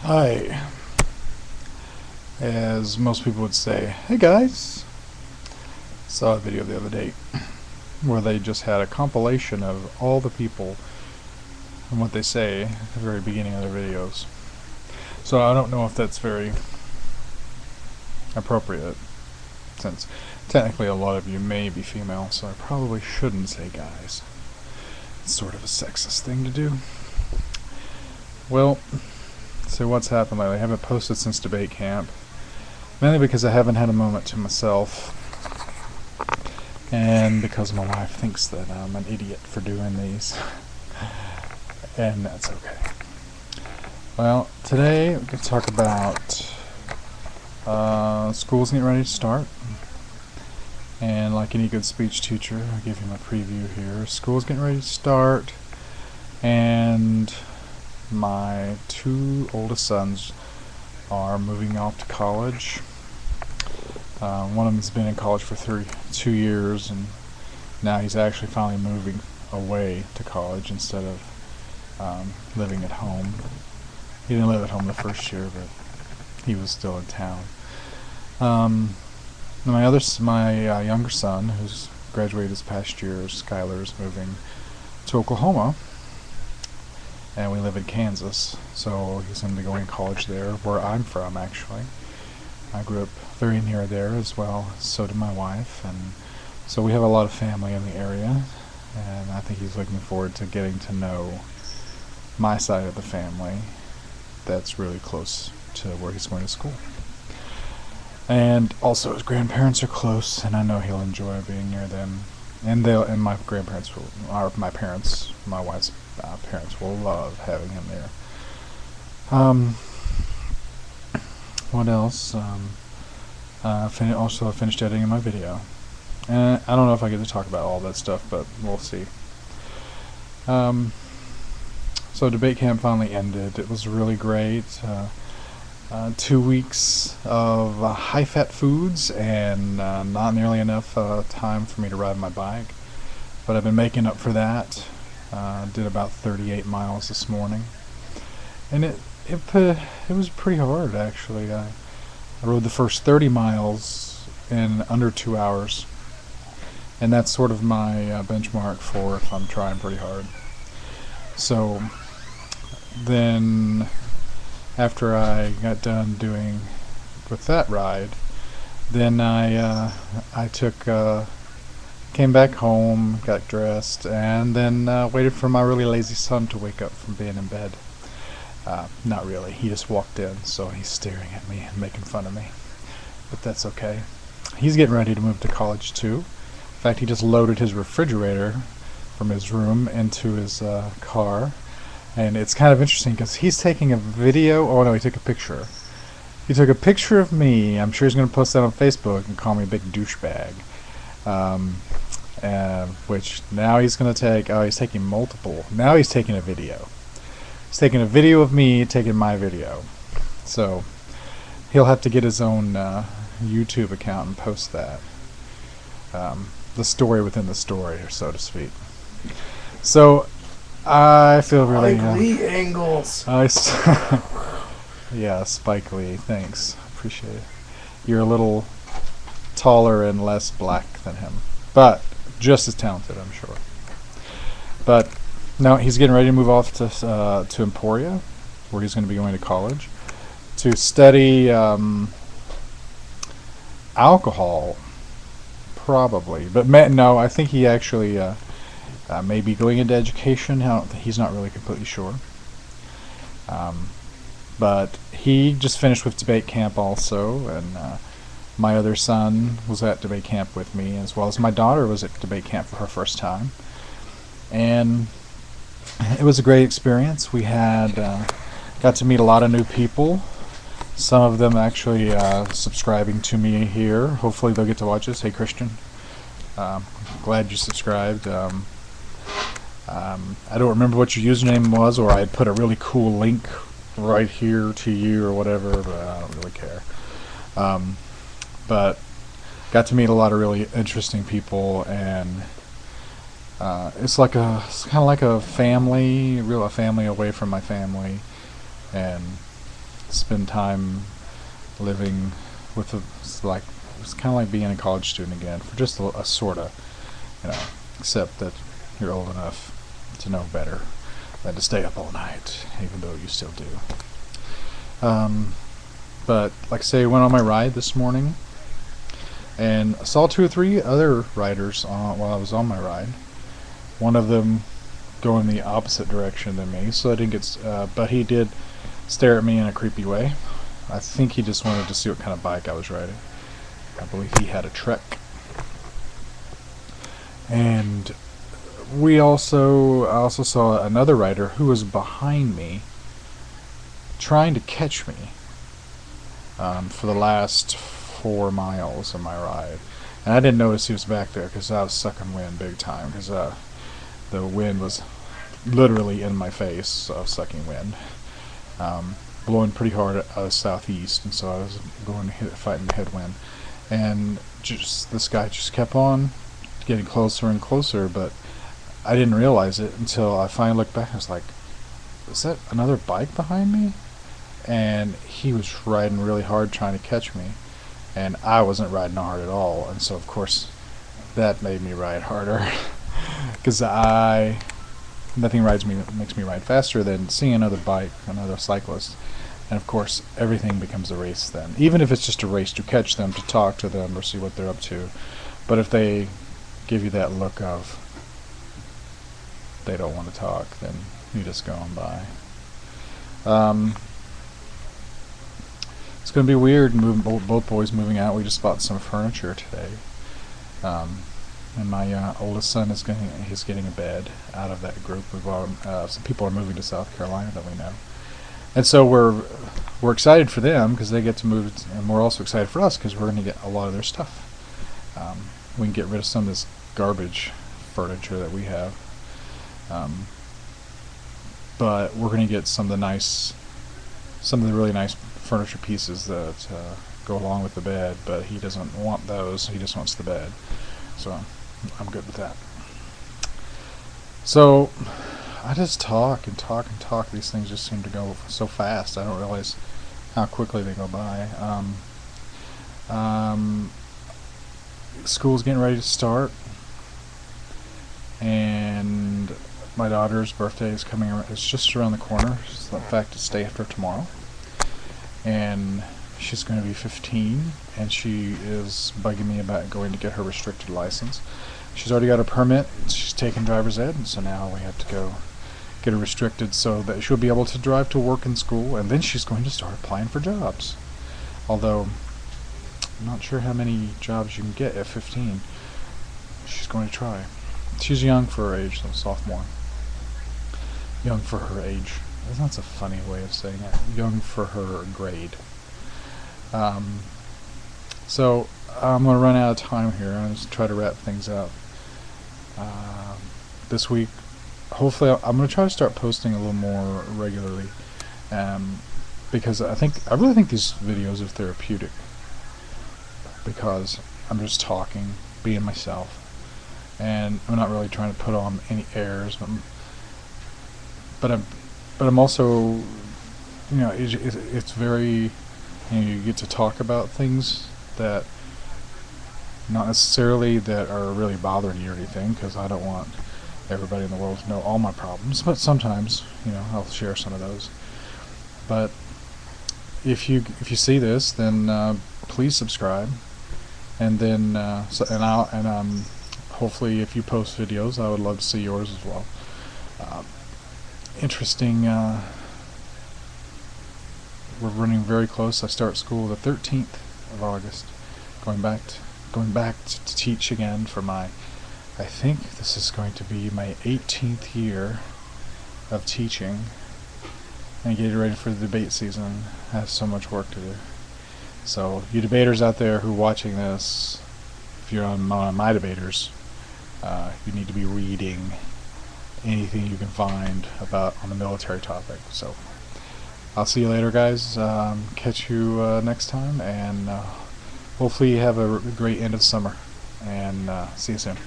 Hi. As most people would say, hey guys. Saw a video the other day where they just had a compilation of all the people and what they say at the very beginning of their videos. So I don't know if that's very appropriate, since technically a lot of you may be female, so I probably shouldn't say guys. It's sort of a sexist thing to do. Well, so what's happened lately? I haven't posted since debate camp, mainly because I haven't had a moment to myself, and because my wife thinks that I'm an idiot for doing these, and that's okay. Well, today we can talk about school's getting ready to start, and like any good speech teacher, I'll give you my preview here. School's getting ready to start, and my two oldest sons are moving off to college. One of them's been in college for 2 years, and now he's actually finally moving away to college instead of living at home. He didn't live at home the first year, but he was still in town. My younger son, who's graduated this past year, Skylar, is moving to Oklahoma, and we live in Kansas, so he's going to be going to college there, where I'm from, actually. I grew up very near there as well, so did my wife, and so we have a lot of family in the area, and I think he's looking forward to getting to know my side of the family that's really close to where he's going to school. And also his grandparents are close, and I know he'll enjoy being near them. And my grandparents will, or my parents, my wife's parents will love having him there. What else? I finished editing my video. And I don't know if I get to talk about all that stuff, but we'll see. So debate camp finally ended. It was really great. 2 weeks of high-fat foods and not nearly enough time for me to ride my bike. But I've been making up for that. Did about 38 miles this morning. And it was pretty hard, actually. I rode the first 30 miles in under 2 hours. And that's sort of my benchmark for if I'm trying pretty hard. So then after I got done doing with that ride, then I came back home, got dressed, and then waited for my really lazy son to wake up from being in bed. Not really, he just walked in, so he's staring at me and making fun of me, but that's okay. He's getting ready to move to college too. In fact, he just loaded his refrigerator from his room into his car. And it's kind of interesting because he's taking a video. Oh no, he took a picture. He took a picture of me. I'm sure he's going to post that on Facebook and call me a big douchebag. Which now he's going to take. Oh, he's taking multiple. Now he's taking a video. He's taking a video of me taking my video. So he'll have to get his own YouTube account and post that. The story within the story, so to speak. So I feel really Spike Lee angles. Yeah, Spike Lee. Thanks, appreciate it. You're a little taller and less black than him, but just as talented, I'm sure. But no, he's getting ready to move off to Emporia, where he's going to be going to college to study alcohol, probably. But no, I think he actually. Maybe going into education. He's not really completely sure. But he just finished with debate camp also, and my other son was at debate camp with me, as well as my daughter was at debate camp for her first time. And it was a great experience. We had got to meet a lot of new people. Some of them actually subscribing to me here. Hopefully they'll get to watch this. Hey Christian, glad you subscribed. I don't remember what your username was, or I had put a really cool link right here to you or whatever, but I don't really care. But got to meet a lot of really interesting people, and it's kind of like a family, a family away from my family, and spend time living with it's kind of like being a college student again for just a sorta, except that you're old enough to know better than to stay up all night, even though you still do. But like I say, went on my ride this morning and saw 2 or 3 other riders while I was on my ride. One of them going the opposite direction than me, so I didn't get. But he did stare at me in a creepy way. I think he just wanted to see what kind of bike I was riding. I believe he had a Trek. And I also saw another rider who was behind me, trying to catch me for the last 4 miles of my ride. And I didn't notice he was back there because I was sucking wind big time, because the wind was literally in my face. I was sucking wind, blowing pretty hard out of southeast, and so I was fighting the headwind. And this guy just kept on getting closer and closer, but I didn't realize it until I finally looked back. I was like, is that another bike behind me? And he was riding really hard trying to catch me, and I wasn't riding hard at all. And so of course that made me ride harder because nothing makes me ride faster than seeing another bike, another cyclist. And of course everything becomes a race then, even if it's just a race to catch them, to talk to them, or see what they're up to. But if they give you that look of they don't want to talk, then you just go on by. It's going to be weird both boys moving out. We just bought some furniture today, and my oldest son he's getting a bed out of that group. Some people are moving to South Carolina that we know, and so we're excited for them because they get to move, and we're also excited for us because we're going to get a lot of their stuff. We can get rid of some of this garbage furniture that we have, but we're going to get some of the really nice furniture pieces that go along with the bed. But he doesn't want those; he just wants the bed. So I'm good with that. So I just talk and talk and talk. These things just seem to go so fast. I don't realize how quickly they go by. School's getting ready to start, and my daughter's birthday is coming around. It's just around the corner. In fact, it's day after tomorrow, and she's going to be 15, and she is bugging me about going to get her restricted license. She's already got a permit. She's taken driver's ed, and so now we have to go get her restricted so that she'll be able to drive to work and school, and then she's going to start applying for jobs. Although I'm not sure how many jobs you can get at 15. She's going to try. She's young for her age, so sophomore. Young for her age. That's a funny way of saying it. Young for her grade. So I'm going to run out of time here. I'm just try to wrap things up. This week, hopefully, I'm going to try to start posting a little more regularly, because I really think these videos are therapeutic, because I'm just talking, being myself, and I'm not really trying to put on any airs. But I'm also, it's very, you get to talk about things that not necessarily that are really bothering you or anything, because I don't want everybody in the world to know all my problems, but sometimes, I'll share some of those. But if you see this, then please subscribe, and then hopefully if you post videos, I would love to see yours as well. Interesting. We're running very close. I start school the 13th of August. Going back to teach again for I think this is going to be my 18th year of teaching, and getting ready for the debate season. I have so much work to do. So you debaters out there who are watching this, if you're on my debaters, you need to be reading anything you can find on the military topic. So I'll see you later, guys. Catch you next time, and hopefully you have a great end of summer, and see you soon.